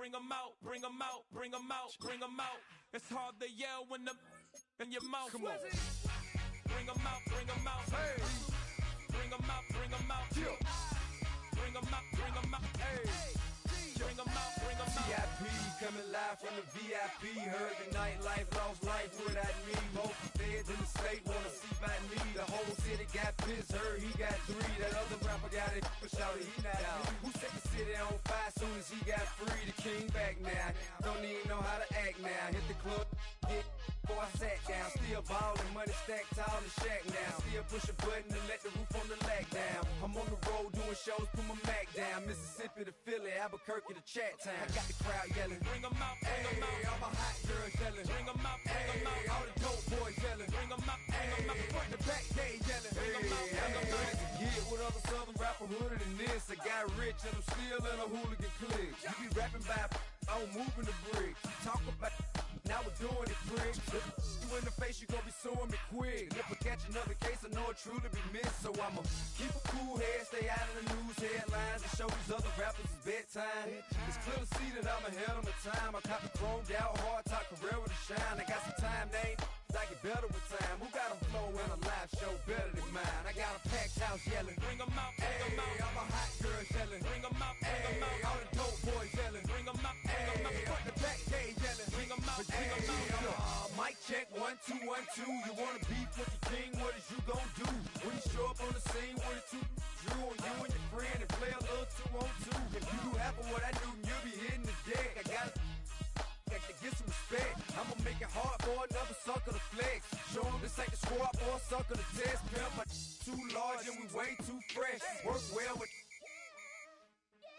bring 'em out, bring 'em out, bring 'em out, bring 'em out. It's hard to yell when the in your mouth. Come on. Bring 'em out, bring 'em out. Hey. Bring 'em out, bring 'em out. Yeah. Bring 'em out, bring 'em out. Hey. Bring 'em out, bring 'em out. VIP coming live from the VIP. Heard the nightlife, lost life without me. Both feds in the state wanna see by me. The whole city got pissed, heard he got 3. That other rapper got it, but shouted he not out. Who set the city on fire soon as he got free? The king back now, don't even know how to act now. Hit the club, get before I sat down. Still ballin', money stacked tall in the shack now. Still push a button and let the roof on the lag down. I'm on the road doing shows, put my Mac down. Mississippi to Philly, Albuquerque to Chat Town. I got the crowd yelling, bring 'em out, bring 'em out. All my hot girls yelling, bring 'em out, bring 'em out. All the dope boys yelling, bring 'em out, bring 'em out. Front the back, they yelling, bring 'em out, bring 'em out. I'm to get with other southern rapper hooded than this. I got rich and I'm still in a hooligan clique. You be rapping by, I'm moving the bricks. You talk about, now we're doing it, prick. You in the face, you gon' be suing me quick. If I catch another case, I know it truly be missed. So I'ma keep a cool head, stay out of the news headlines, and show these other rappers it's bedtime. It's clear to see that I'm ahead of my time. I caught the chromed out, hard top career with a shine. I got some time, they ain't I get better with time. Who got a flow and a live show better than mine? I got a packed house yelling, bring 'em out, bring 'em out. All my hot girls yelling, bring 'em out, bring 'em out. All the dope boys yelling, bring 'em out, bring 'em out. Front the back, they yelling, bring 'em out, bring 'em out. Mic check, 1 2 1 2. You wanna beef with the king? What is you gon' do when you show up on the scene with a 2 Drew on you and your friend and play a little 2-on-2? If you do half of what I do, you'll be hitting the deck. I gotta get some respect. I'ma make it hard for another sucker to flex. Show 'em this ain't the squad or a sucker to test. Pimp, my too large and we way too fresh. Work well with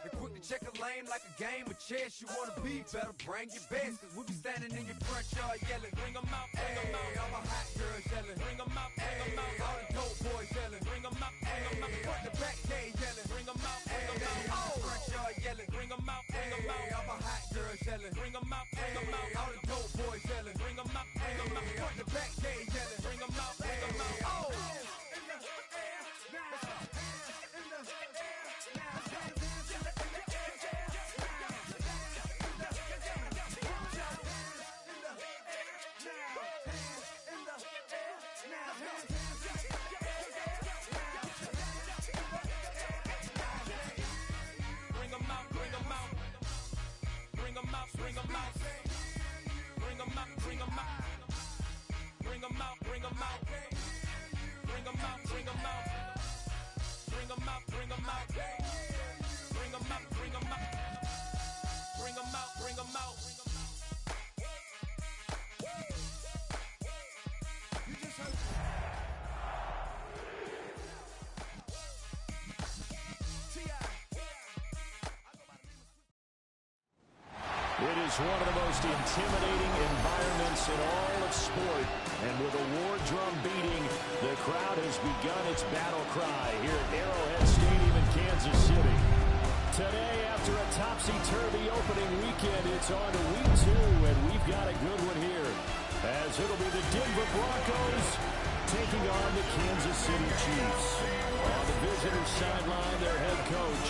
and quick to check a lane like a game of chess. You wanna be better, bring your best. Cause we be standing in your front yard yelling, bring 'em out, bring 'em out. All my hot girls yelling, bring 'em out, bring 'em out. All the dope boys yelling, bring 'em out, bring 'em out. Front the back, they yelling, bring 'em out, bring 'em out. Front yard yelling, bring 'em out, bring 'em out. All my hot girls yelling, bring 'em out, bring 'em out. All the dope boys yelling, bring 'em out, bring 'em out. Front the back, they yelling, bring 'em out, bring 'em out. Bring 'em out, bring 'em out. Bring 'em out, bring 'em out. Bring 'em out, bring 'em out. Bring 'em out, bring 'em out. Bring 'em out, bring 'em out. Bring 'em out, bring 'em out. Bring 'em out, bring 'em out. Bring 'em out, bring 'em out. You just heard. It is one of the most intimidating environments in all of sport. And with a war drum beating, the crowd has begun its battle cry here at Arrowhead Stadium in Kansas City. Today, after a topsy-turvy opening weekend, it's on to week 2, and we've got a good one here. As it'll be the Denver Broncos taking on the Kansas City Chiefs. On the visitor sideline, their head coach.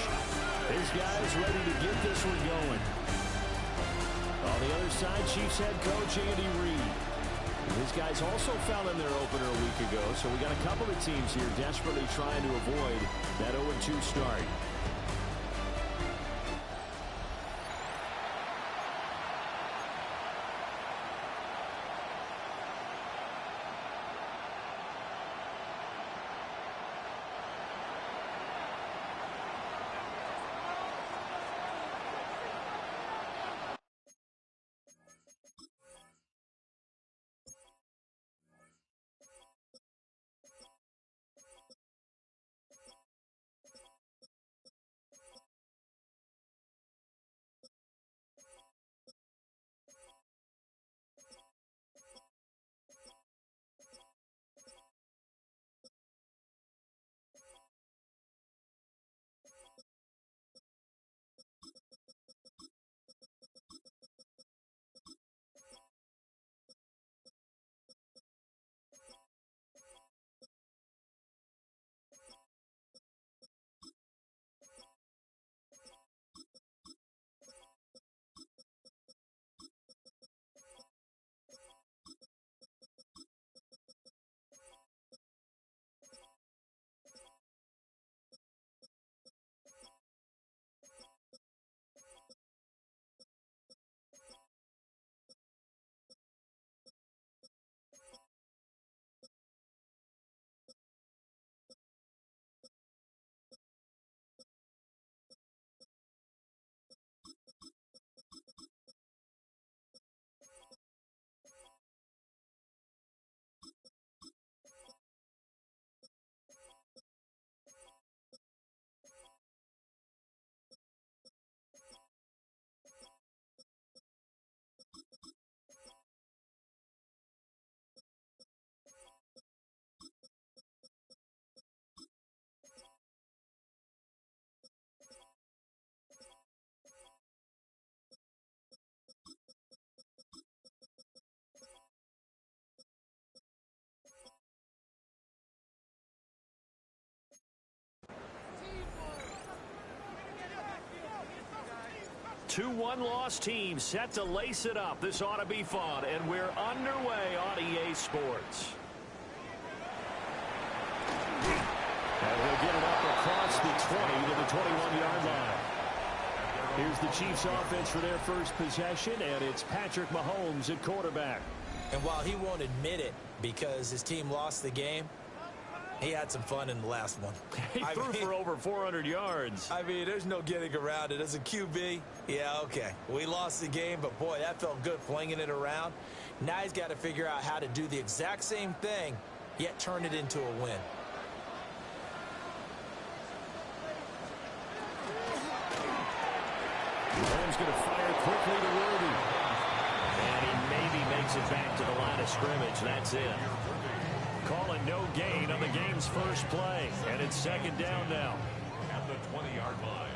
His guys ready to get this one going. On the other side, Chiefs head coach Andy Reid. His guys also fell in their opener a week ago, so we got a couple of teams here desperately trying to avoid that 0-2 start. two one-loss teams set to lace it up. This ought to be fun, and we're underway on EA Sports. And we'll get it up across the 20 to the 21-yard line. Here's the Chiefs offense for their first possession, and it's Patrick Mahomes at quarterback. And while he won't admit it because his team lost the game, he had some fun in the last one. He threw for over 400 yards. I mean, there's no getting around it. As a QB, yeah, okay. We lost the game, but, boy, that felt good flinging it around. Now he's got to figure out how to do the exact same thing, yet turn it into a win. Mahomes going to fire quickly to Worthy. And he maybe makes it back to the line of scrimmage. That's it. Calling no gain on the game's first play. And it's second down now. At the 20-yard line.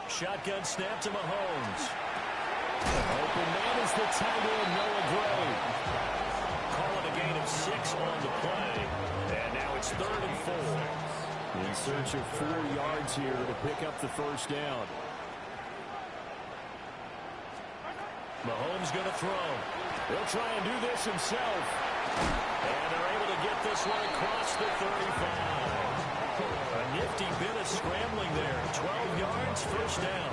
Shotgun snap to Mahomes. Open man is the tight end, Noah Gray. Calling a gain of 6 on the play. And now it's 3rd and 4. In search of 4 yards here to pick up the first down. Mahomes going to throw. He'll try and do this himself. And they're able to get this one across the 35. A nifty bit of scrambling there. 12 yards, first down.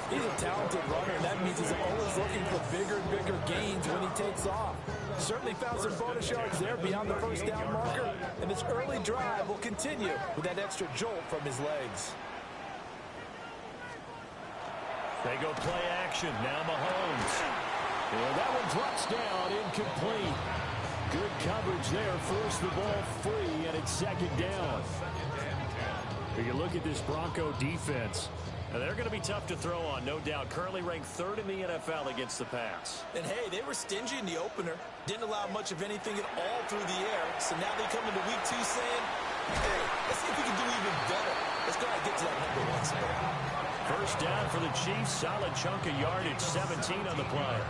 He's a talented runner, and that means he's always looking for bigger and bigger gains when he takes off. Certainly found some bonus yards there beyond the first down marker, and this early drive will continue with that extra jolt from his legs. They go play action. Now Mahomes. And that one drops down, incomplete. Good coverage there. Forced the ball free, and it's second down. You look at this Bronco defense. They're going to be tough to throw on, no doubt. Currently ranked 3rd in the NFL against the pass. And, hey, they were stingy in the opener. Didn't allow much of anything at all through the air. So now they come into week 2 saying, hey, let's see if we can do even better. Let's go ahead and get to that #1 spot. First down for the Chiefs. Solid chunk of yardage. 17 on the play.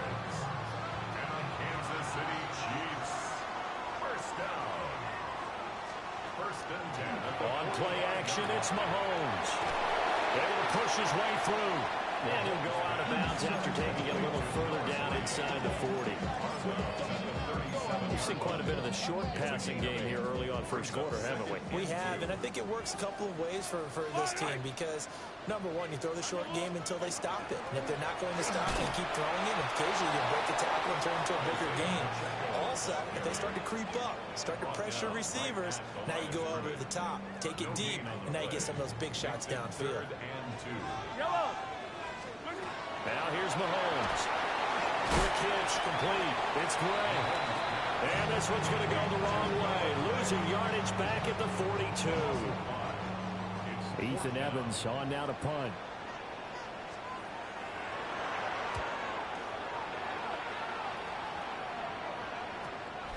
Kansas City Chiefs. First down. 1st and 10. On play action, it's Mahomes. Able to push his way through. And he'll go out of bounds after taking it a little further down inside the 40. We've seen quite a bit of the short passing game here early on first quarter, haven't we? We have, and I think it works a couple of ways for this team because, number one, you throw the short game until they stop it. And if they're not going to stop it, you keep throwing it, and occasionally you break a tackle and turn into a bigger gain. Also, if they start to creep up, start to pressure receivers, now you go over the top, take it deep, and now you get some of those big shots downfield. Now here's Mahomes. Quick hitch, complete. It's Gray. And this one's going to go the wrong way. Losing yardage back at the 42. Ethan Evans on now to punt.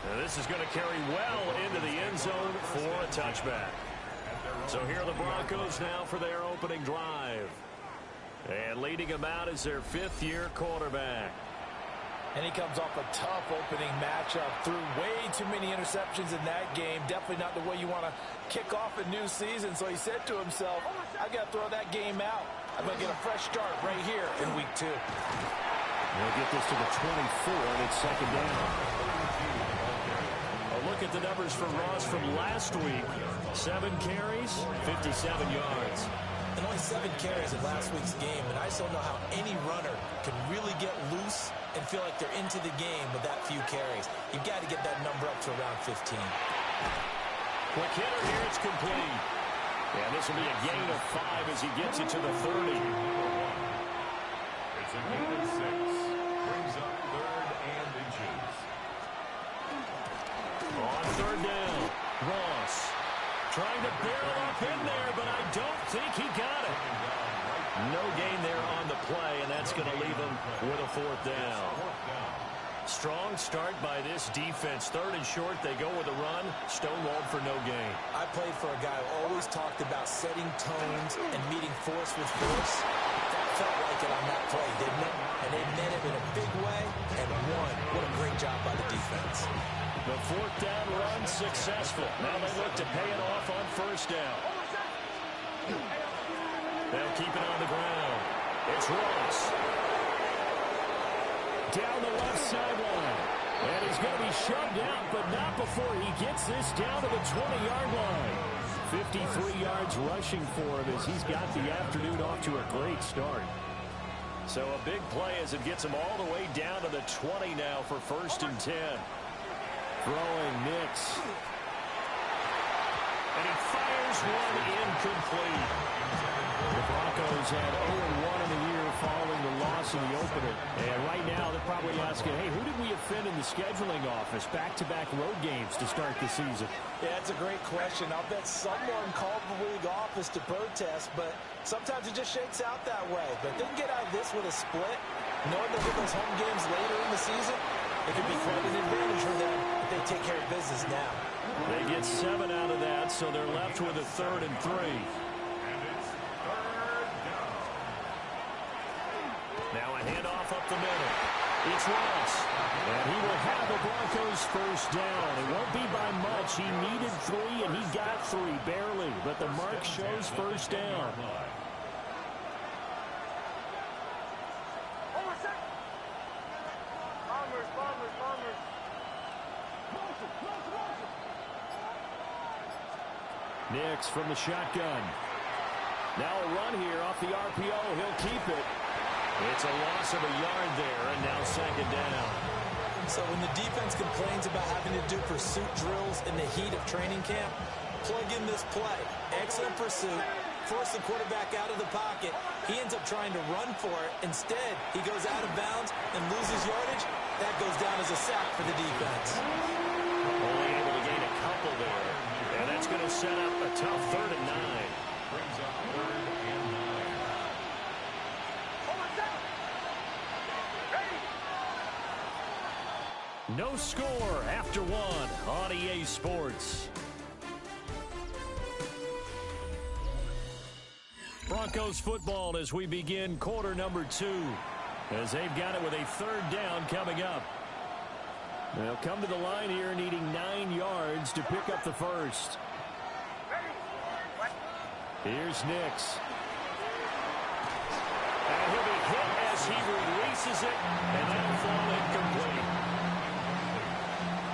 Now this is going to carry well into the end zone for a touchback. So here are the Broncos now for their opening drive. And leading them out is their 5th-year quarterback. And he comes off a tough opening matchup. Threw way too many interceptions in that game. Definitely not the way you want to kick off a new season. So he said to himself, I got to throw that game out. I'm going to get a fresh start right here in week 2. They'll get this to the 24, and it's second down. A look at the numbers for Ross from last week. 7 carries, 57 yards. And only 7 carries in last week's game. And I just don't know how any runner can really get loose and feel like they're into the game with that few carries. You've got to get that number up to around 15. Quick hitter here, it's complete. And this will be a gain of 5 as he gets it to the 30. It's a gain of 6. Brings up 3rd and inches. On 3rd down, Ross trying to barrel up in there, but I don't think he got it. No gain there on the play, and that's going to leave him with a 4th down. Strong start by this defense. 3rd and short, they go with a run. Stonewalled for no gain. I played for a guy who always talked about setting tones and meeting force with force. That felt like it on that play, didn't it? And they met him in a big way and won. What a great job by the defense. The fourth down run successful. Now they look to pay it off on first down. They'll keep it on the ground. It's Ross. Down the left sideline. And he's going to be shoved out, but not before he gets this down to the 20-yard line. 53 yards rushing for him as he's got the afternoon off to a great start. So a big play as it gets him all the way down to the 20 now for 1st and 10. Throwing Nix. And he fires one incomplete. The Broncos had 0-1 in the year following the loss in the opener. And right now they're probably asking, hey, who did we offend in the scheduling office? Back-to-back road games to start the season. Yeah, that's a great question. I'll bet someone called the league office to protest, but sometimes it just shakes out that way. But if they can get out of this with a split, knowing they'll get those home games later in the season, it could be quite an advantage for them if they take care of business now. They get 7 out of that, so they're left with a 3rd and 3. Now a handoff up the middle. It's Ross. And he will have the Broncos first down. It won't be by much. He needed 3, and he got 3, barely. But the mark shows first down. Nix from the shotgun. Now a run here off the RPO. He'll keep it. It's a loss of a yard there, and now 2nd down. So when the defense complains about having to do pursuit drills in the heat of training camp, plug in this play. Excellent pursuit. Force the quarterback out of the pocket. He ends up trying to run for it. Instead, he goes out of bounds and loses yardage. That goes down as a sack for the defense. Only able to gain a couple there. And that's going to set up a tough 3rd and 9. Brings up 3rd and 9. No score after 1 on EA Sports. Broncos football as we begin quarter number 2. As they've got it with a 3rd down coming up. They'll come to the line here needing 9 yards to pick up the first. Here's Nix. And he'll be hit as he releases it, and that'll fall incomplete.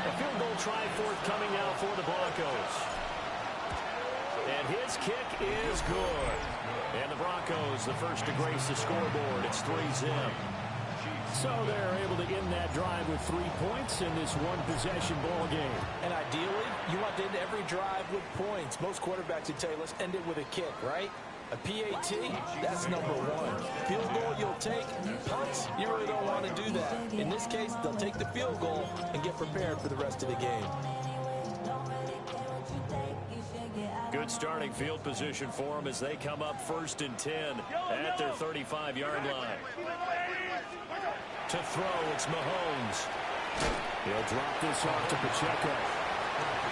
A field goal try forthcoming now for the Broncos. And his kick is good. And the Broncos, the first to grace the scoreboard. It's 3-0. So they're able to end that drive with 3 points in this one-possession ball game. And ideally, you want to end every drive with points. Most quarterbacks would tell you, let's end it with a kick, right? A PAT, that's number 1. Field goal you'll take. Punts, you really don't want to do that. In this case, they'll take the field goal and get prepared for the rest of the game. Good starting field position for them as they come up 1st and 10 at their 35-yard line. To throw, it's Mahomes. He'll drop this off to Pacheco.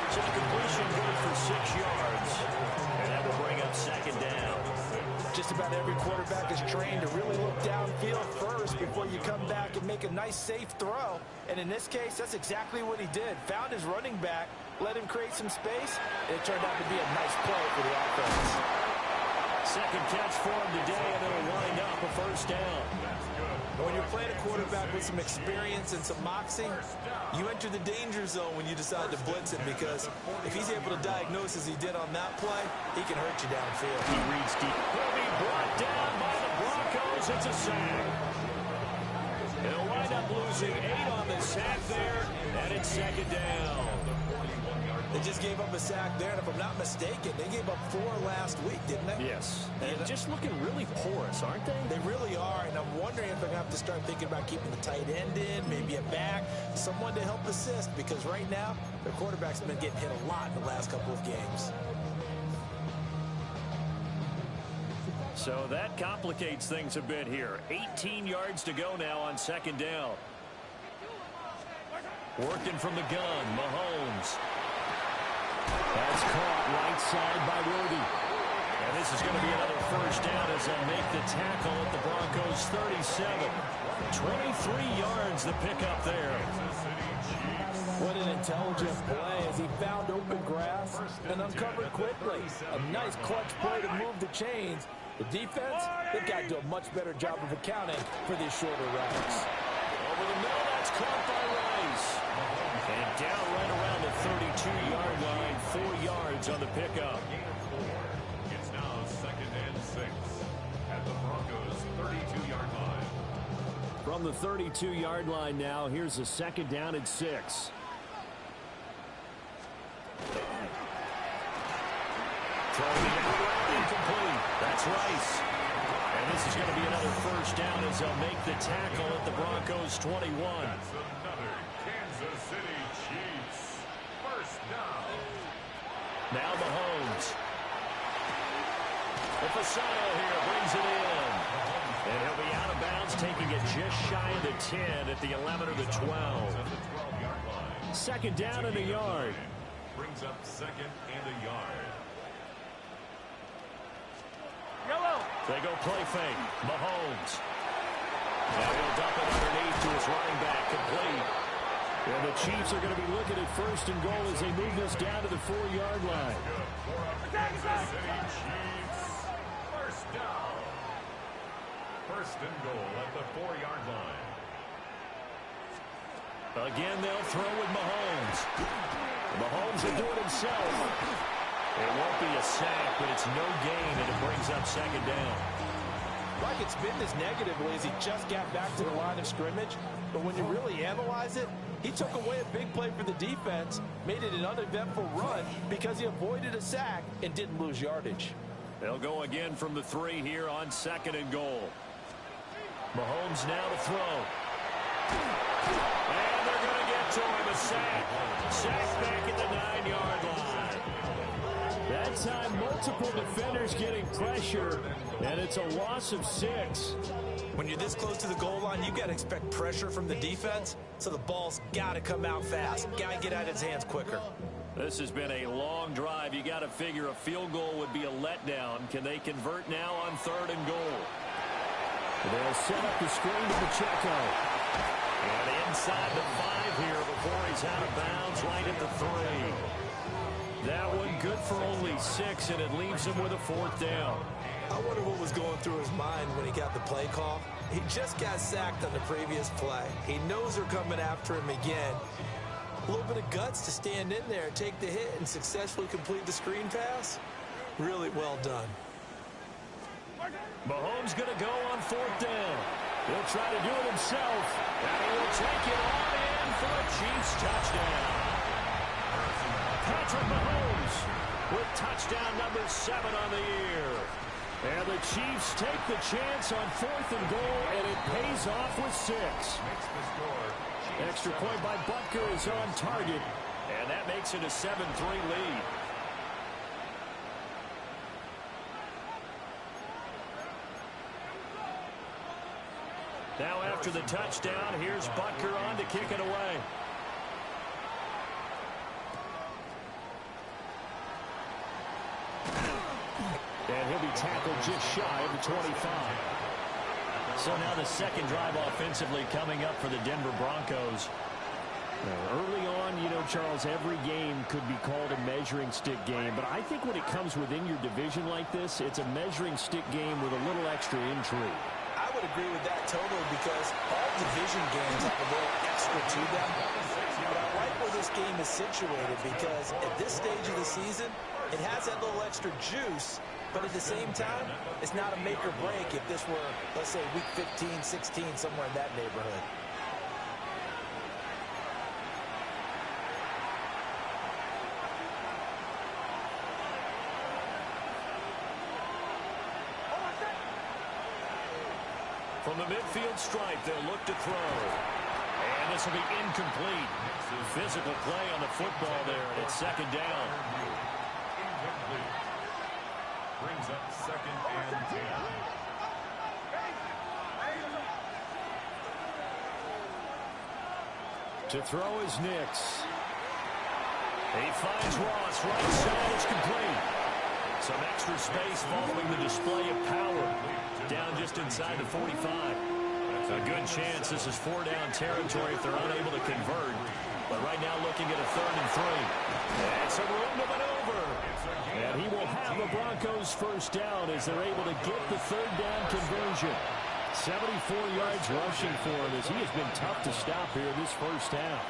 So the completion good for 6 yards. And that will bring up 2nd down. Just about every quarterback is trained to really look downfield first before you come back and make a nice, safe throw. And in this case, that's exactly what he did. Found his running back, let him create some space, and it turned out to be a nice play for the offense. 2nd catch for him today, and it'll wind up a 1st down. When you're playing a quarterback with some experience and some moxie, you enter the danger zone when you decide to blitz him, because if he's able to diagnose as he did on that play, he can hurt you downfield. He reads deep. Will be brought down by the Broncos. It's a sack. They'll wind up losing 8 on the sack there, and it's 2nd down. They just gave up a sack there, and if I'm not mistaken, they gave up 4 last week, didn't they? Yes. And just looking really porous, aren't they? They really are, and I'm wondering if they're going to have to start thinking about keeping the tight end in, maybe a back, someone to help assist, because right now, their quarterback's been getting hit a lot in the last couple of games. So that complicates things a bit here. 18 yards to go now on 2nd down. Working from the gun, Mahomes. That's caught right side by Worthy. And this is going to be another first down as they'll make the tackle at the Broncos' 37. 23 yards the pickup there. What an intelligent play as he found open grass and uncovered quickly. A nice clutch play to move the chains. The defense, they've got to do a much better job of accounting for these shorter routes. Over the middle, that's caught by Rice. And down right around the 32-yard line, 4 yards on the pickup. It's now 2nd and 6 at the Broncos' 32-yard line. From the 32-yard line now, here's a 2nd down and 6. Throwing it out, incomplete. That's Rice. And this is going to be another first down as they'll make the tackle at the Broncos' 21. That's another Kansas City Chiefs first down. Now Mahomes. The Fasano here brings it in. And he'll be out of bounds, taking it just shy of the 10 at the 11 or the 12. At the 12-yard line. 2nd down and a yard. Brings up 2nd and a yard. They go play fake. Mahomes. Now he'll dump it underneath to his running back, complete. And the Chiefs are going to be looking at 1st and goal as they move this down to the 4-yard line. Kansas City Chiefs first down. 1st and goal at the 4-yard line. Again, they'll throw with Mahomes. Mahomes will do it himself. It won't be a sack, but it's no gain, and it brings up 2nd down. Like it's been as negatively as he just got back to the line of scrimmage. But when you really analyze it, he took away a big play for the defense, made it an uneventful run because he avoided a sack and didn't lose yardage. They'll go again from the 3 here on 2nd and goal. Mahomes now to throw. And they're going to get to him, a sack. Sack back at the 9-yard line. That time, multiple defenders getting pressure, and it's a loss of 6. When you're this close to the goal line, you've got to expect pressure from the defense, so the ball's got to come out fast. Got to get out of his hands quicker. This has been a long drive. You got to figure a field goal would be a letdown. Can they convert now on 3rd and goal? They'll set up the screen to Pacheco. And inside the 5 here before he's out of bounds right at the 3. That one good for only 6, and it leaves him with a 4th down. I wonder what was going through his mind when he got the play call. He just got sacked on the previous play. He knows they're coming after him again. A little bit of guts to stand in there, take the hit, and successfully complete the screen pass. Really well done. Mahomes going to go on 4th down. He'll try to do it himself, and he will take it on in for a Chiefs touchdown. Patrick Mahomes with touchdown number 7 on the year. And the Chiefs take the chance on 4th and goal, and it pays off with 6. Makes the score. Extra point by Butker is on target, and that makes it a 7-3 lead. Now after the touchdown, here's Butker on to kick it away. And he'll be tackled just shy of the 25. So now the 2nd drive offensively coming up for the Denver Broncos. Early on, you know, Charles, every game could be called a measuring stick game. But I think when it comes within your division like this, it's a measuring stick game with a little extra intrigue. I would agree with that totally because all division games have a little extra to them. But I like where this game is situated because at this stage of the season, it has that little extra juice. But at the same time, it's not a make or break if this were, let's say, week 15, 16, somewhere in that neighborhood. From the midfield stripe, they'll look to throw. And this will be incomplete. Physical play on the football there, and it's 2nd down. Incomplete. Brings up 2nd and 10. To throw is Nix. He finds Ross right side. It's complete. Some extra space following the display of power. Down just inside the 45. A good chance this is 4-down territory if they're unable to convert. But right now looking at a 3rd and 3. And some room to maneuver. And he will have the Broncos first down as they're able to get the 3rd down conversion. 74 yards rushing for him as he has been tough to stop here this first half.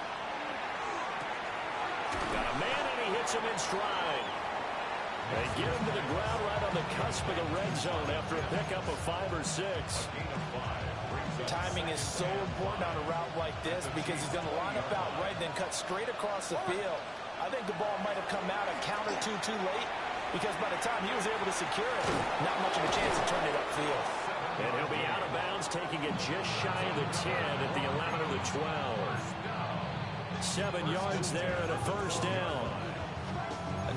Got a man and he hits him in stride. They get him to the ground right on the cusp of the red zone after a pickup of 5 or 6. Timing is so important on a route like this because he's going to line up out right and then cut straight across the field. I think the ball might have come out a count or two too late because by the time he was able to secure it, not much of a chance to turn it upfield. And he'll be out of bounds, taking it just shy of the 10 at the 11 or the 12. 7 yards there and a first down.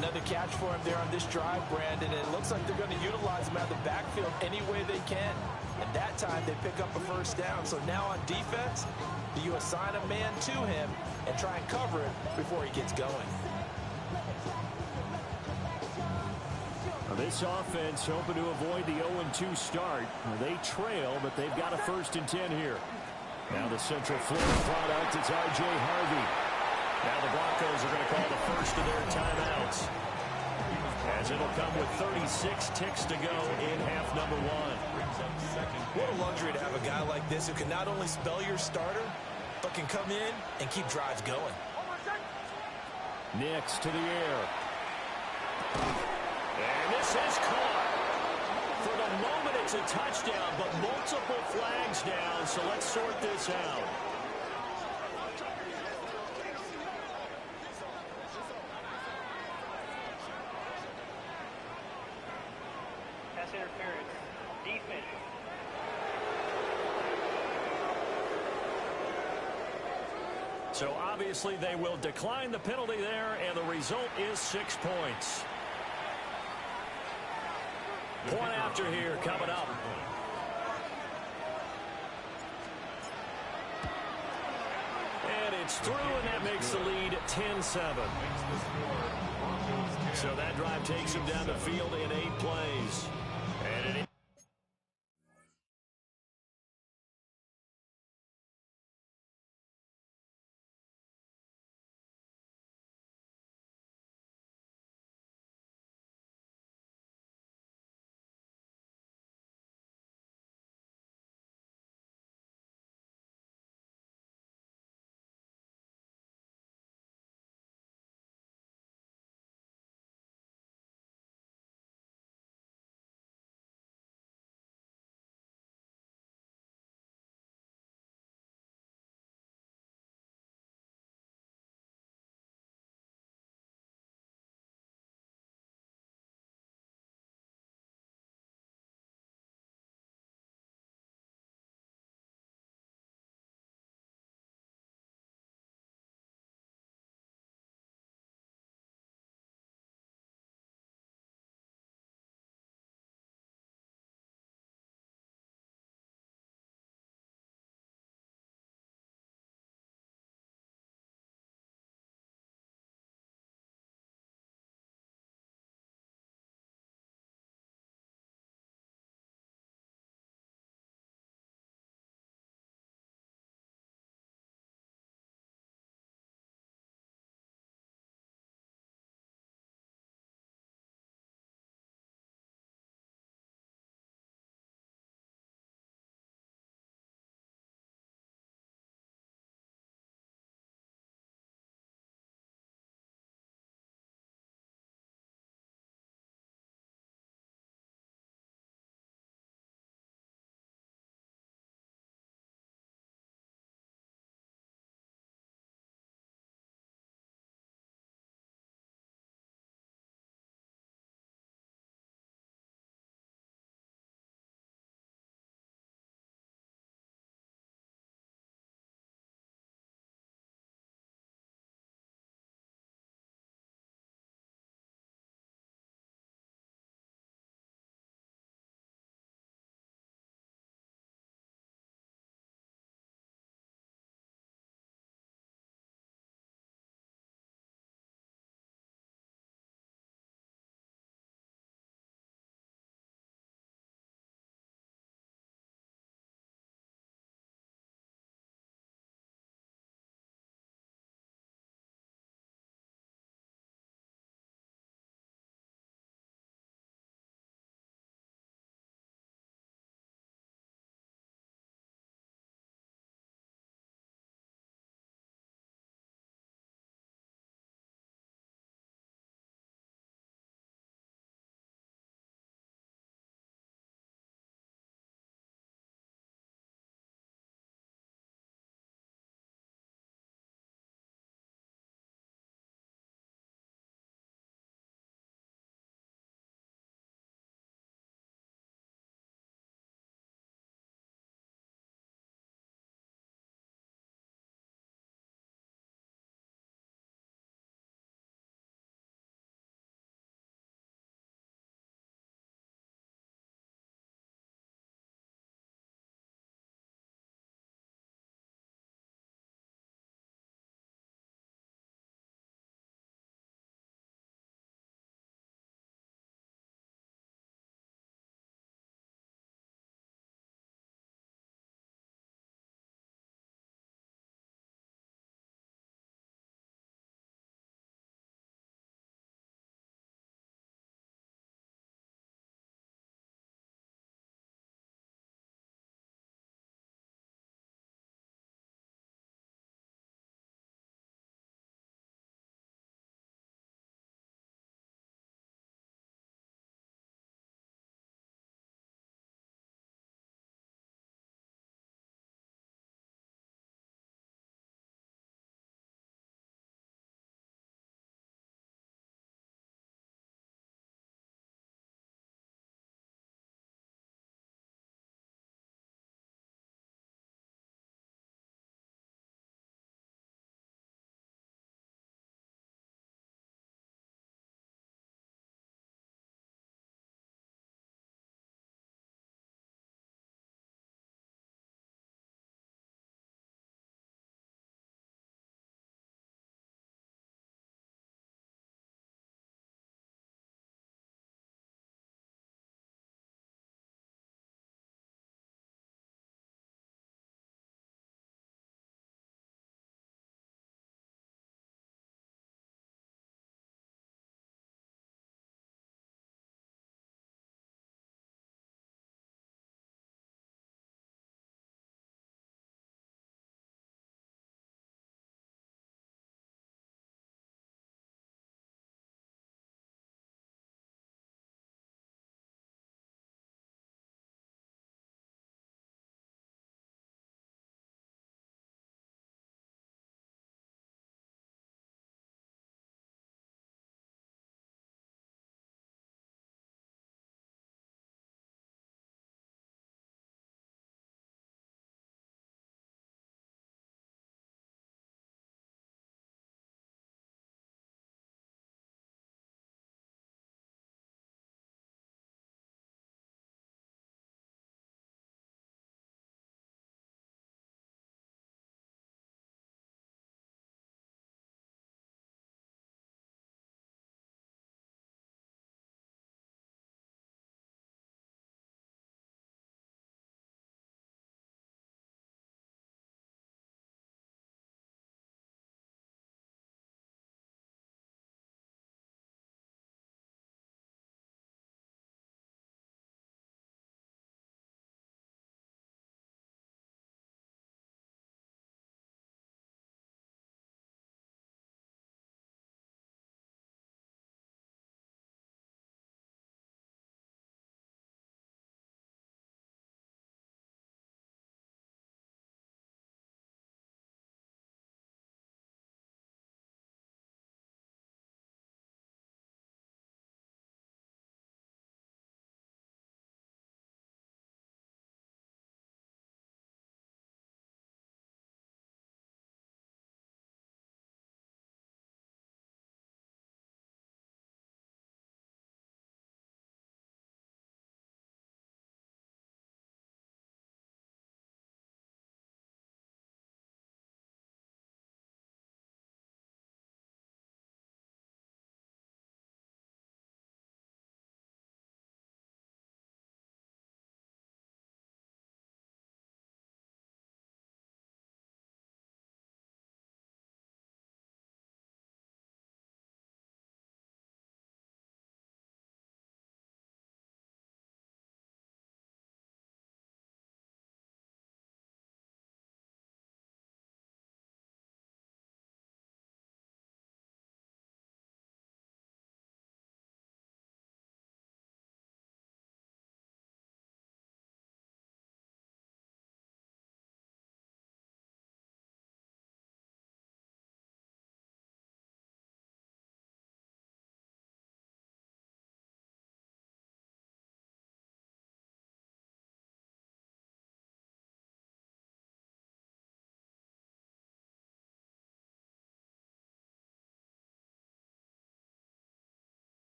Another catch for him there on this drive, Brandon, and it looks like they're going to utilize him out of the backfield any way they can. And that time they pick up a first down. So now on defense, do you assign a man to him and try and cover it before he gets going? Well, this offense hoping to avoid the 0-2 start. They trail, but they've got a 1st and 10 here. Now the Central Florida product, it's R.J. Harvey. Now the Broncos are going to call the first of their timeouts, as it'll come with 36 ticks to go in half number 1. What a luxury to have a guy like this who can not only spell your starter, but can come in and keep drives going. Nix to the air. And this is caught. For the moment, it's a touchdown, but multiple flags down, so let's sort this out. Interference. Defense. So obviously they will decline the penalty there, and the result is 6 points. Point after here coming up. And it's through, and that makes the lead 10-7. So that drive takes him down the field in 8 plays. And it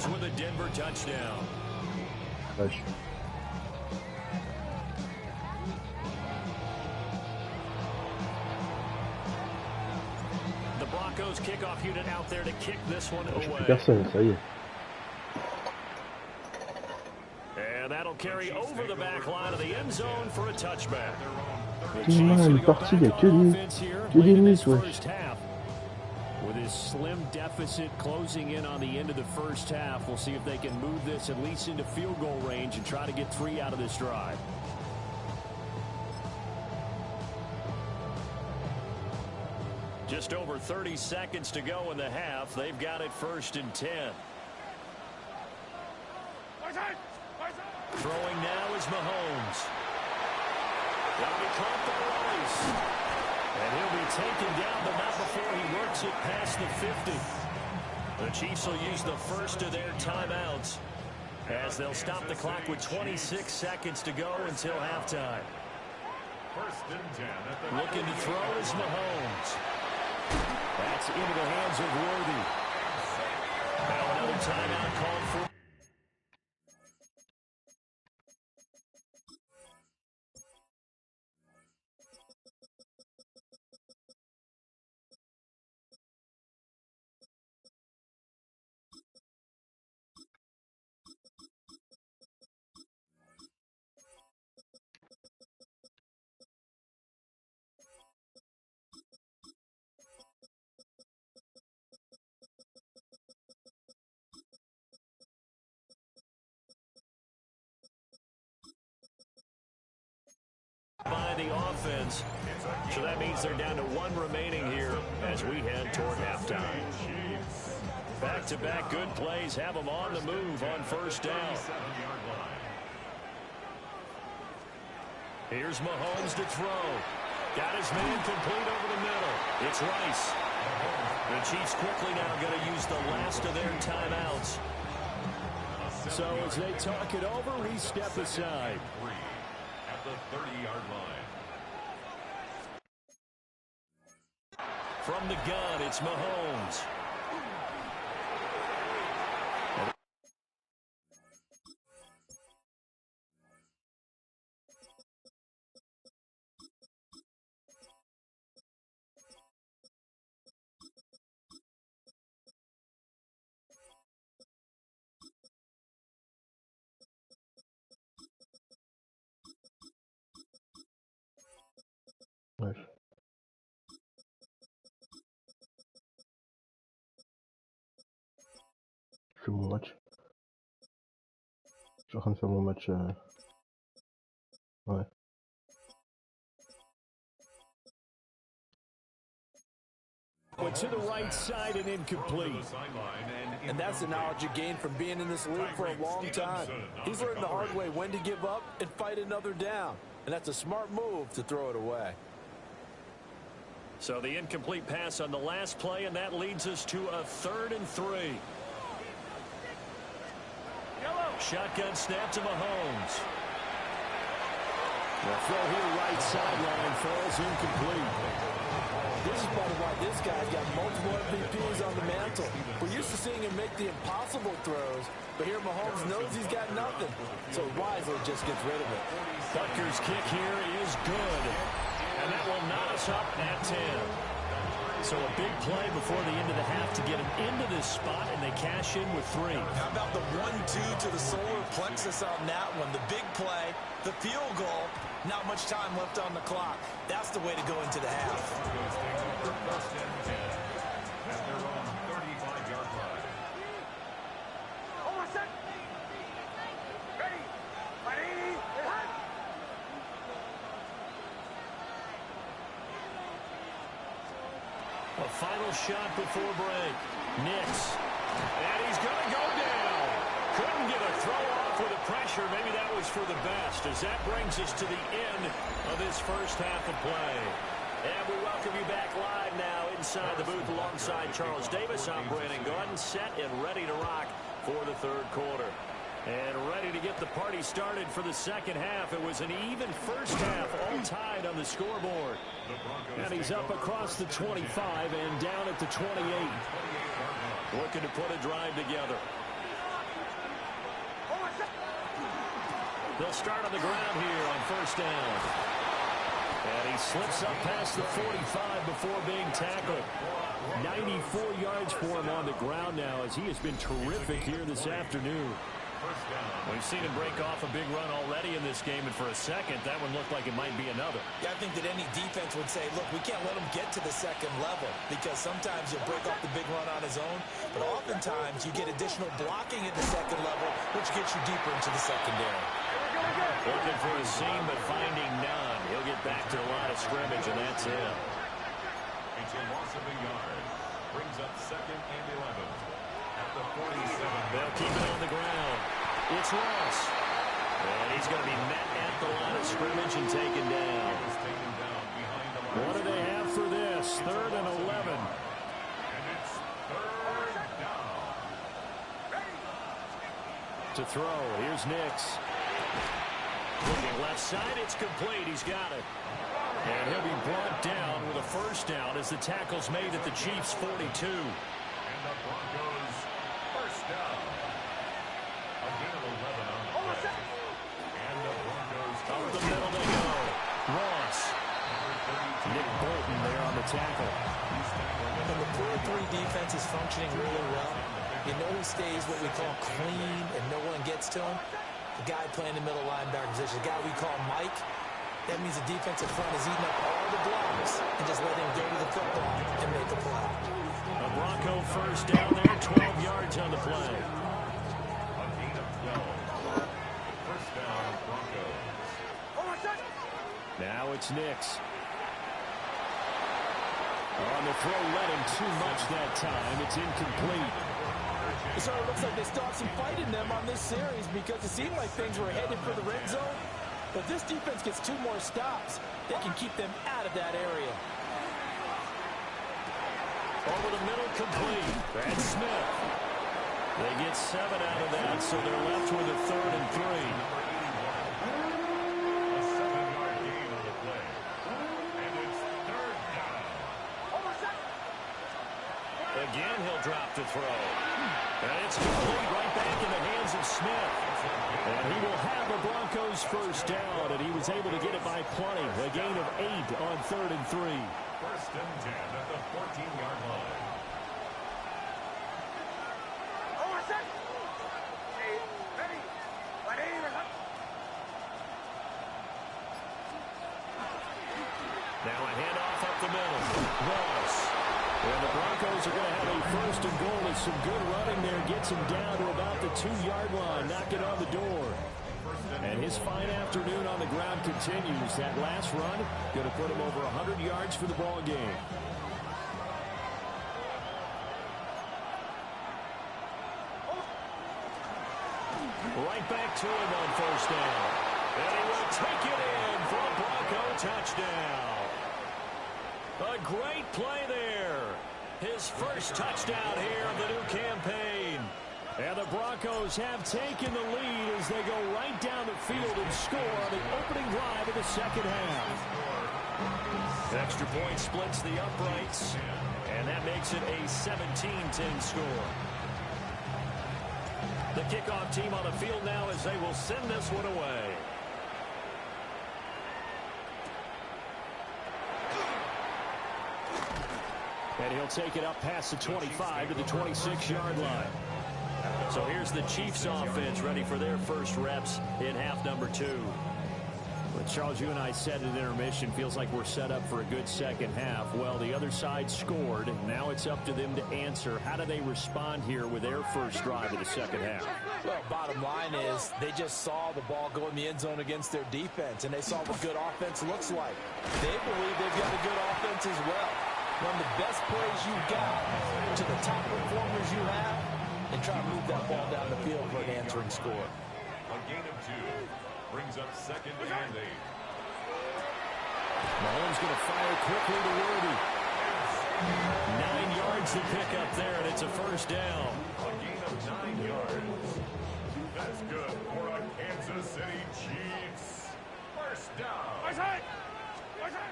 with a Denver touchdown. Weź. The Broncos kickoff unit out there to kick this one away. Personne, ça y est. And that'll carry over the back line of the end zone for a touchback. Une partie, il n'y a que des mythes, wesh. With his slim deficit closing in on the end of the first half, we'll see if they can move this at least into field goal range and try to get 3 out of this drive. Just over 30 seconds to go in the half. They've got it 1st and 10. Throwing now is Mahomes. That'll be caught by Rice. And he'll be taken down, but not before he works it past the 50. The Chiefs will use the first of their timeouts as they'll stop the clock with 26 seconds to go until halftime. 1st and 10. Looking to throw is Mahomes. That's into the hands of Worthy. Now another timeout called for. By the offense, so that means they're down to 1 remaining here as we head toward halftime. Back-to-back good plays have them on the move on 1st down. Here's Mahomes to throw. Got his man complete over the middle. It's Rice. The Chiefs quickly now going to use the last of their timeouts. So as they talk it over, we step aside. At the 30-yard line. From the gun, it's Mahomes. Wesh. Je fais mon match. Je suis en train de faire mon match. Ouais. But to the right side and incomplete. And that's the knowledge you gain from being in this league for a long time. He's learned the hard way when to give up and fight another down. And that's a smart move to throw it away. So the incomplete pass on the last play, and that leads us to a 3rd and 3. Shotgun snap to Mahomes. The throw here right sideline falls incomplete. This is part of why this guy's got multiple MVPs on the mantle. We're used to seeing him make the impossible throws, but here Mahomes knows he's got nothing, so wisely just gets rid of it. Butker's kick here is good, and that will knot us up at 10. So a big play before the end of the half to get him into this spot, and they cash in with 3. How about the 1-2 to the solar plexus on that one? The big play, the field goal, not much time left on the clock. That's the way to go into the half. First and 10 at their own 35-yard line. A final shot before break. Nix. And he's going to go down. Couldn't get a throw off with the pressure. Maybe that was for the best, as that brings us to the end of this first half of play. And we welcome you back live now inside the booth alongside Charles Davis. I'm Brandon Gordon, set and ready to rock for the 3rd quarter. And ready to get the party started for the 2nd half. It was an even first half, all tied on the scoreboard. And he's up across the 25 and down at the 28. Looking to put a drive together. They'll start on the ground here on first down. And he slips up past the 45 before being tackled. 94 yards for him on the ground now as he has been terrific here this afternoon. We've seen him break off a big run already in this game, and for a second, that one looked like it might be another. Yeah, I think that any defense would say, look, we can't let him get to the second level because sometimes he'll break off the big run on his own, but oftentimes you get additional blocking at the second level, which gets you deeper into the secondary. Looking for a seam, but finding none. He'll get back to the line of scrimmage, and that's it. It's a loss of a yard. Brings up 2nd and 11. At the 47. They'll keep it on the ground. It's Ross. And he's going to be met at the line of scrimmage and taken down. What do they have for this? 3rd and 11. And it's 3rd down. To throw. Here's Nix. Looking left side. It's complete. He's got it. And he'll be brought down with a first down as the tackle's made at the Chiefs' 42. And the Broncos first down. A gain of 11 on the play. And the Broncos Up the middle they go. Ross. Nick Bolton there on the tackle. And the 4-3 defense is functioning really well. You know who stays what we call clean and no one gets to him? The guy playing the middle linebacker position, the guy we call Mike. That means the defensive front is eating up all the blocks and just letting him go to the football and make a play. A Bronco first down there, 12 yards on the play. A gain of 12. First down, Broncos. Now it's Nix. On the throw, let him too much that time. It's incomplete. It sort of looks like they still have some fight in them on this series because it seemed like things were headed for the red zone. But this defense gets 2 more stops. They can keep them out of that area. Over the middle, complete. That's Smith. They get 7 out of that, so they're left with a 3rd and 3. A 7-yard gain on the play. And it's 3rd down. Again, he'll drop to throw. And it's complete right back in the hands of Smith. And he will have the Broncos first down, and he was able to get it by plenty. A gain of 8 on 3rd and 3. First and 10 at the 14-yard line. Now a handoff up the middle. Ross. And the Broncos are going to have a first and goal with some good running there. Gets him down to about the 2-yard line. Knocking on the door. And his fine afternoon on the ground continues. That last run going to put him over 100 yards for the ball game. Right back to him on first down. And he will take it in for a Bronco touchdown. A great play there. His first touchdown here of the new campaign. And the Broncos have taken the lead as they go right down the field and score on the opening drive of the second half. Extra point splits the uprights, and that makes it a 17-10 score. The kickoff team on the field now as they will send this one away. And he'll take it up past the 25 to the 26-yard line. So here's the Chiefs offense ready for their first reps in half number 2. But Charles, you and I said at intermission, feels like we're set up for a good second half. Well, the other side scored. Now it's up to them to answer. How do they respond here with their first drive of the second half? Well, bottom line is they just saw the ball go in the end zone against their defense, and they saw what good offense looks like. They believe they've got a good offense as well. Run the best plays you've got to the top performers you have and try to move that ball down the field for an answering score. A gain of 2 brings up 2nd and 8. Mahomes going to fire quickly to Worthy. 9 yards to pick up there, and it's a first down. A gain of 9 yards. That's good for a Kansas City Chiefs. First down.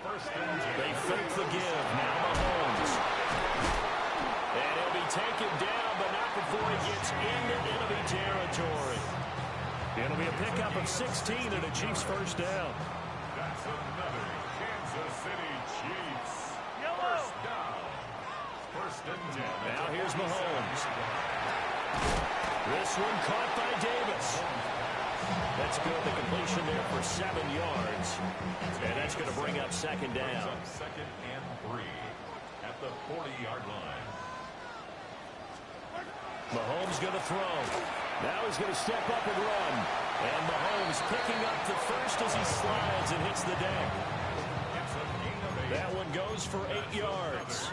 First and 10. They fake the give. Now Mahomes. And he'll be taken down, but not before he gets into enemy territory. It'll be a pickup of 16 and a Chiefs first down. That's another Kansas City Chiefs. First down. First and 10. Now here's Mahomes. This one caught by Davis. That's good. The completion there for 7 yards. And that's going to bring up second down. Second and 3 at the 40-yard line. Mahomes going to throw. Now he's going to step up and run. And Mahomes picking up the first as he slides and hits the deck. That one goes for 8 yards.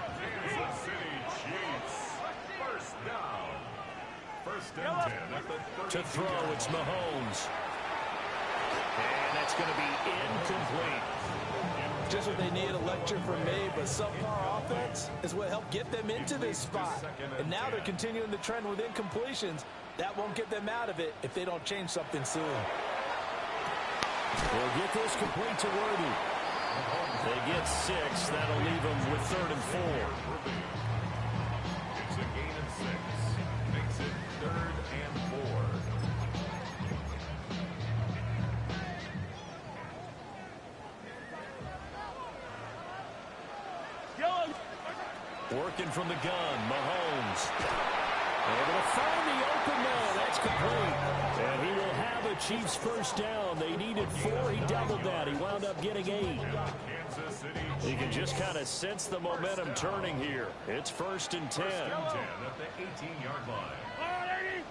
Kansas City Chiefs. First down. First and 10 at the 30. To throw, it's Mahomes. And that's going to be incomplete. Just what they need, a lecture from me, but subpar offense is what helped get them into this spot. And now they're continuing the trend with incompletions. That won't get them out of it if they don't change something soon. They'll get this complete to Worthy. They get 6. That'll leave them with 3rd and 4. It's a gain of 6. Makes it 3rd and 4. Working from the gun, Mahomes. Able to find the open man. That's complete. And he will have a Chiefs first down. They needed 4. He doubled that. He wound up getting 8. You can just kind of sense the momentum turning here. It's 1st and 10. First and 10 at the 18-yard line.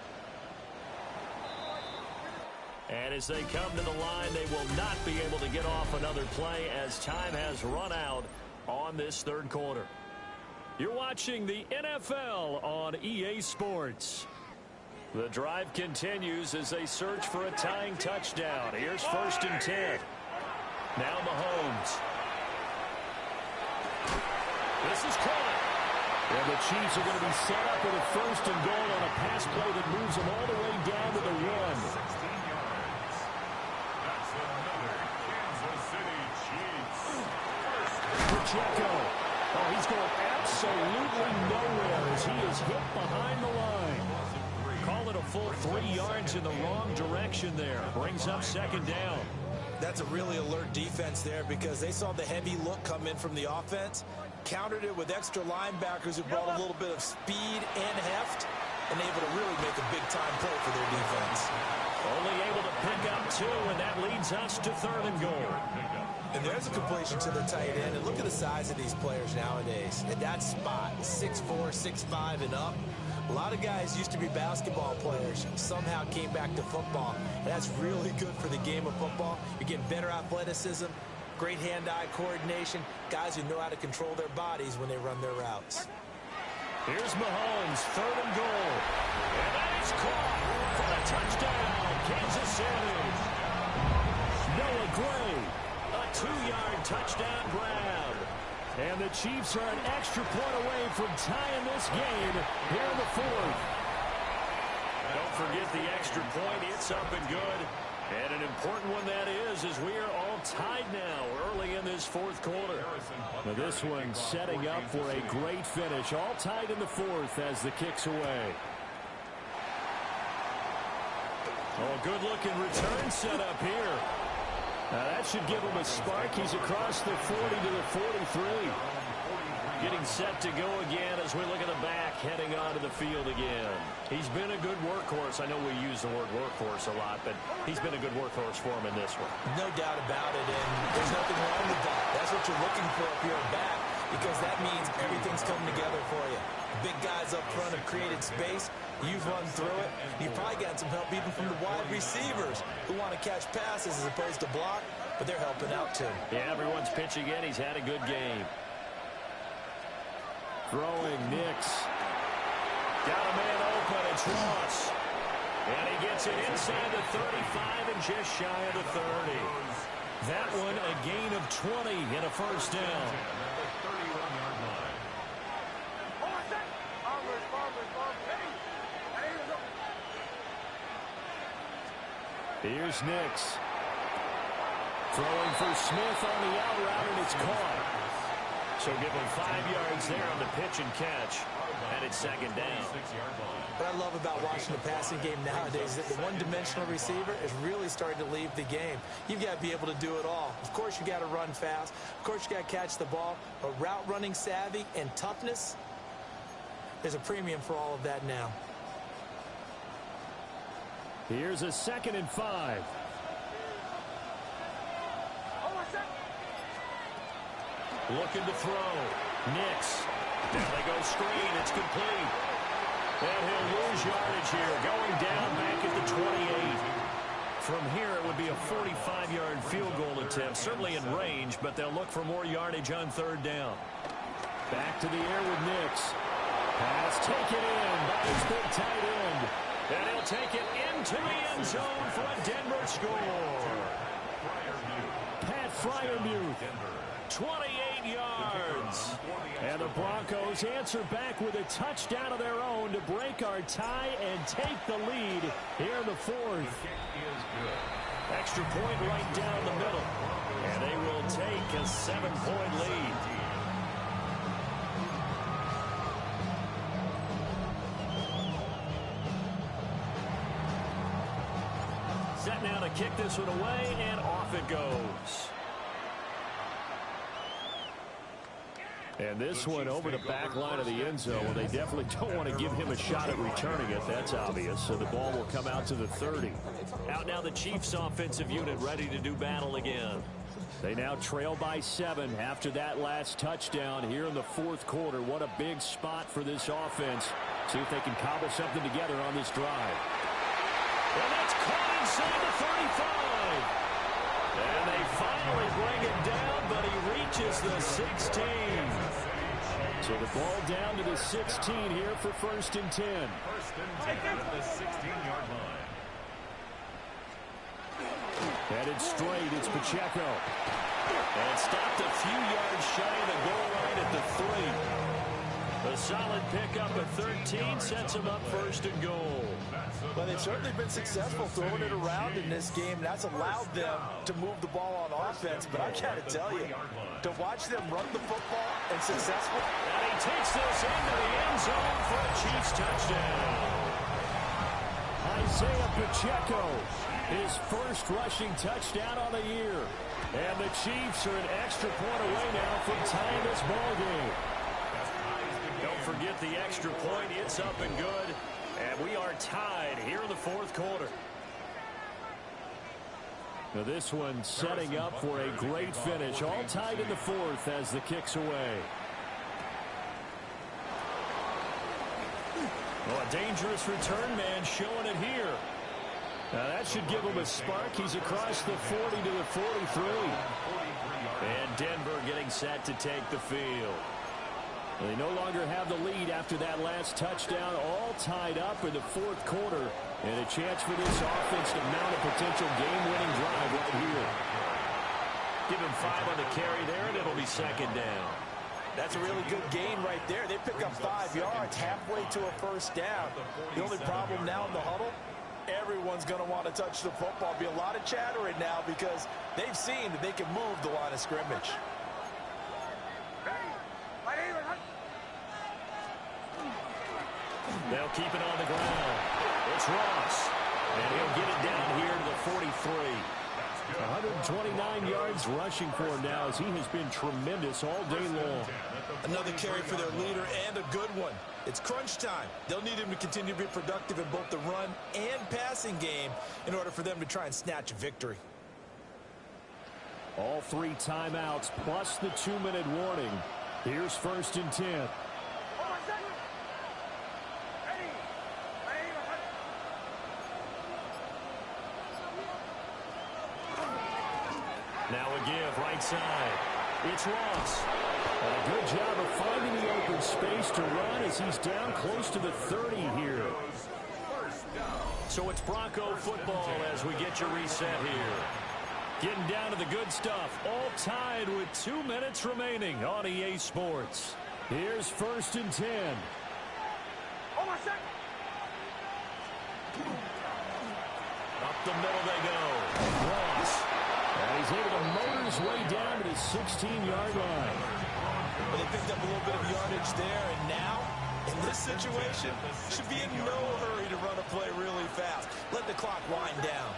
And as they come to the line, they will not be able to get off another play as time has run out on this 3rd quarter. You're watching the NFL on EA Sports. The drive continues as they search for a tying touchdown. Here's 1st and 10. Now Mahomes. This is caught. And the Chiefs are going to be set up with a 1st and goal on a pass play that moves them all the way down to the 1. 16 yards. That's another Kansas City Chiefs. Pacheco. Oh, he's going absolutely nowhere as he is hit behind the line. Call it a full 3 yards in the wrong direction there. Brings up 2nd down. That's a really alert defense there because they saw the heavy look come in from the offense, countered it with extra linebackers who brought a little bit of speed and heft, and able to really make a big-time play for their defense. Only able to pick up 2, and that leads us to 3rd and goal. And there's a completion to the tight end. And look at the size of these players nowadays. At that spot, 6'4", 6'5", and up. A lot of guys used to be basketball players, somehow came back to football. And that's really good for the game of football. You're getting better athleticism, great hand-eye coordination, guys who know how to control their bodies when they run their routes. Here's Mahomes, 3rd and goal. And that is caught for the touchdown, Kansas City. Noah Gray, a 2-yard touchdown grab. And the Chiefs are an extra point away from tying this game here in the 4th. Don't forget the extra point. It's up and good. And an important one that is as we are all tied now early in this 4th quarter. Now this one setting up for a great finish. All tied in the 4th as the kick's away. Oh, good-looking return set up here. Now that should give him a spark. He's across the 40 to the 43. Getting set to go again as we look at the back, heading onto the field again. He's been a good workhorse. I know we use the word workhorse a lot, but he's been a good workhorse for him in this one. No doubt about it, and there's nothing wrong with that. That's what you're looking for if you're a back, because that means everything's coming together for you. Big guys up front have created space. You've run through it. You've probably gotten some help even from the wide receivers who want to catch passes as opposed to block, but they're helping out too. Yeah, everyone's pitching in. He's had a good game. Throwing Nix. Got a man open. It's Ross. And he gets it inside the 35 and just shy of the 30. That one a gain of 20 and a first down. Here's Nix. Throwing for Smith on the out route, and it's caught. So give them 5 yards there on the pitch and catch. And it's second down. What I love about watching the passing game nowadays is that the one-dimensional receiver is really starting to leave the game. You've got to be able to do it all. Of course, you got to run fast. Of course, you got to catch the ball. But route running savvy and toughness, there's a premium for all of that now. Here's a 2nd and 5. Looking to throw. Nix. Now they go screen. It's complete. And he'll lose yardage here. Going down back at the 28. From here, it would be a 45-yard field goal attempt. Certainly in range, but they'll look for more yardage on 3rd down. Back to the air with Nix. Pass taken in by his big tight end. And he'll take it into the end zone for a Denver score. Pat Freiermuth. 28 yards. And the Broncos answer back with a touchdown of their own to break our tie and take the lead here in the 4th. Extra point right down the middle. And they will take a 7-point lead. Set now to kick this one away, and off it goes. And this one over the back line of the end zone. Well, they definitely don't want to give him a shot at returning it. That's obvious. So the ball will come out to the 30. Out now the Chiefs offensive unit ready to do battle again. They now trail by 7 after that last touchdown here in the 4th quarter. What a big spot for this offense. See if they can cobble something together on this drive. And that's caught inside the 35. And they finally bring it down, but he reaches the 16. So the ball down to the 16 here for 1st and 10. 1st and 10 at the 16-yard line. Headed straight, it's Pacheco. And stopped a few yards shy of the goal line at the 3. A solid pickup at 13 sets him up 1st and goal. Well, they've certainly been successful throwing it around in this game. That's allowed them to move the ball on offense. But I got to tell you, to watch them run the football and successful. And he takes this into the end zone for a Chiefs touchdown. Isaiah Pacheco, his first rushing touchdown on the year. And the Chiefs are an extra point away now from tying this ball game. Don't forget the extra point. It's up and good. And we are tied here in the 4th quarter. Now this one setting up for a great finish. All tied in the 4th as the kick's away. Oh, a dangerous return man showing it here. Now that should give him a spark. He's across the 40 to the 43. And Denver getting set to take the field. They no longer have the lead after that last touchdown. All tied up in the 4th quarter. And a chance for this offense to mount a potential game-winning drive right here. Give him 5 on the carry there, and it'll be 2nd down. That's a really good gain right there. They pick up 5 yards halfway to a 1st down. The only problem now in the huddle, everyone's going to want to touch the football. Be a lot of chattering now because they've seen that they can move the line of scrimmage. They'll keep it on the ground. It's Ross. And he'll get it down here to the 43. 129 yards rushing for him now as he has been tremendous all day long. Another carry for their leader and a good one. It's crunch time. They'll need him to continue to be productive in both the run and passing game in order for them to try and snatch a victory. All 3 timeouts plus the 2-minute warning. Here's 1st and 10. Now a give right side. It's Ross. And a good job of finding the open space to run as he's down close to the 30 here. So it's Bronco football as we get your reset here. Getting down to the good stuff. All tied with 2 minutes remaining on EA Sports. Here's 1st and 10. Up the middle they go. Ross. And he's able to motor his way down to the 16-yard line. But they picked up a little bit of yardage there, and now, in this situation, should be in no hurry to run a play really fast. Let the clock wind down.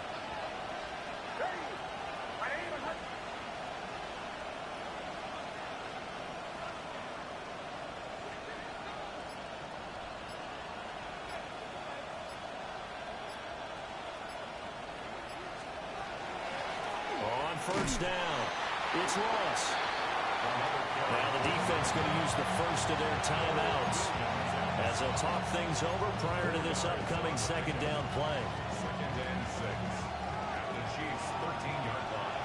On first down, it's Ross. Now the defense going to use the first of their timeouts as they'll talk things over prior to this upcoming second down play. Second and 6 at the Chiefs' 13-yard line.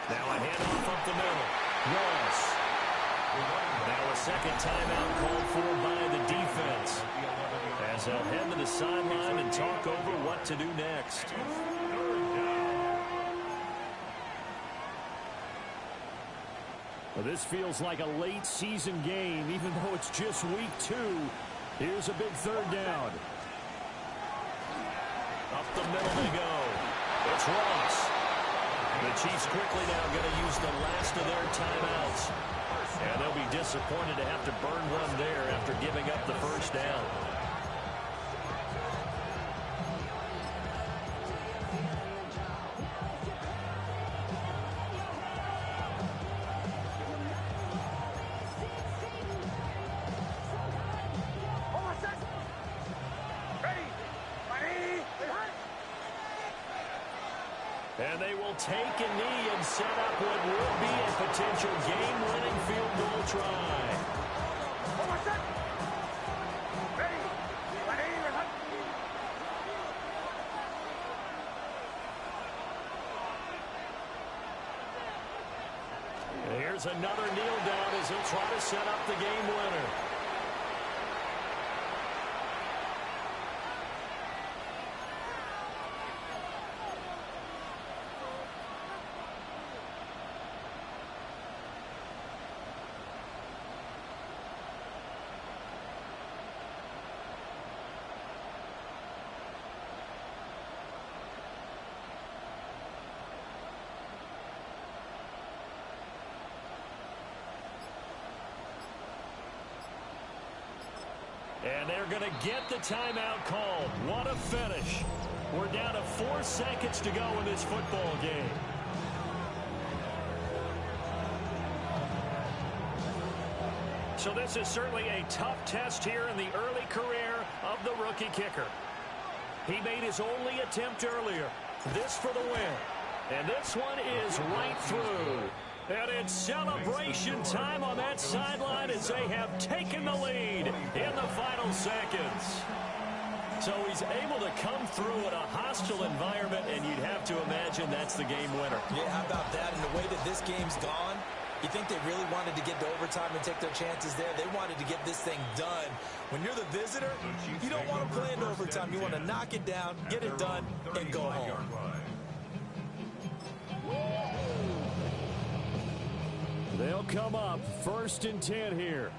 Now a handoff up the middle. Ross. Now a second timeout called for by the defense as they'll head to the sideline and talk over what to do next. Well, this feels like a late season game, even though it's just week 2. Here's a big third down. Up the middle they go. It's Ross. The Chiefs quickly now going to use the last of their timeouts. And they'll be disappointed to have to burn one there after giving up the first down. And they will take a knee and set up what will be a potential game-winning field goal try. And here's another kneel down as he'll try to set up the game winner. And they're going to get the timeout called. What a finish. We're down to 4 seconds to go in this football game. So this is certainly a tough test here in the early career of the rookie kicker. He made his only attempt earlier. This for the win. And this one is right through. And it's celebration time on that sideline as they have taken the lead in the final seconds. So he's able to come through in a hostile environment, and you'd have to imagine that's the game winner. Yeah, how about that? And the way that this game's gone, you think they really wanted to get to overtime and take their chances there? They wanted to get this thing done. When you're the visitor, you don't want to play in overtime. You want to knock it down, get it done, and go home. They'll come up 1st and 10 here.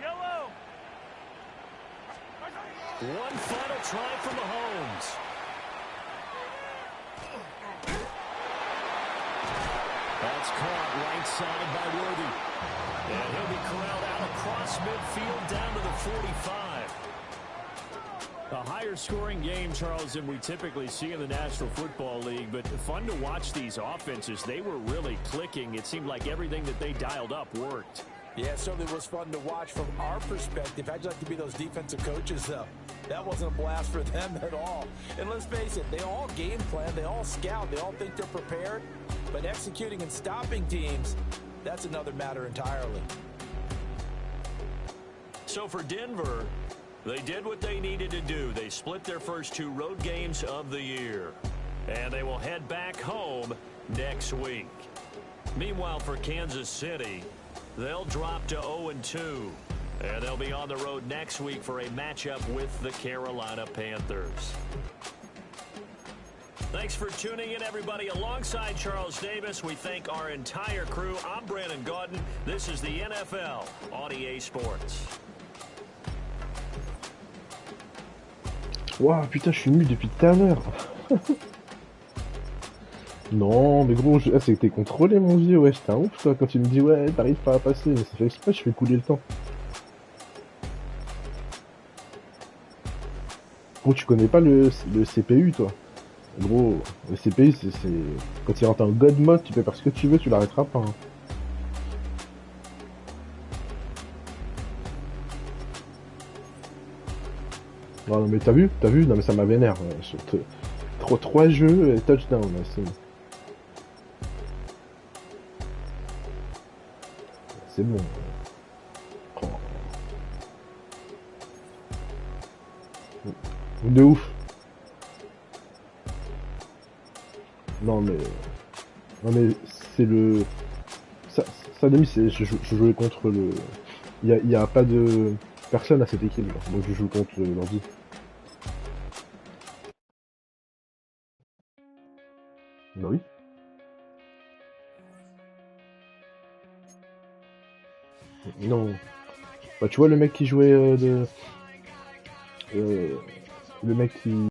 Yellow. One final try from Mahomes. That's caught right side by Worthy. And he'll be corralled out across midfield down to the 45. A higher scoring game, Charles, than we typically see in the National Football League, but fun to watch these offenses. They were really clicking. It seemed like everything that they dialed up worked. Yeah, it certainly was fun to watch from our perspective. I'd like to be those defensive coaches, though. That wasn't a blast for them at all. And let's face it, they all game plan, they all scout, they all think they're prepared. But executing and stopping teams, that's another matter entirely. So for Denver, they did what they needed to do. They split their first 2 road games of the year. And they will head back home next week. Meanwhile, for Kansas City, they'll drop to 0-2. And they'll be on the road next week for a matchup with the Carolina Panthers. Thanks for tuning in, everybody. Alongside Charles Davis, we thank our entire crew. I'm Brandon Gaudin. This is the NFL on EA Sports. Waouh, putain, je suis nul depuis tout à l'heure. Non, mais gros, c'est que t'es contrôlé, mon vieux. Ouais, j'étais un ouf, toi, quand tu me dis, ouais, t'arrives pas à passer. Mais ça fait exprès, je fais couler le temps. Gros, tu connais pas le CPU, toi. Gros, le CPU, c'est... Quand il rentre en God mode, tu peux faire ce que tu veux, tu l'arrêteras pas. Hein. Non, mais t'as vu? Non, mais ça m'a vénère. Ouais. 3 jeux et touchdown, là, c'est bon. C'est bon. Oh. De ouf. Non, mais c'est le... Ça demi, c'est... Je jouais contre le... Il y a pas de... Personne à cette équipe, là. Donc je joue contre l'ordi. Bah oui. Non. Bah tu vois le mec qui jouait le mec qui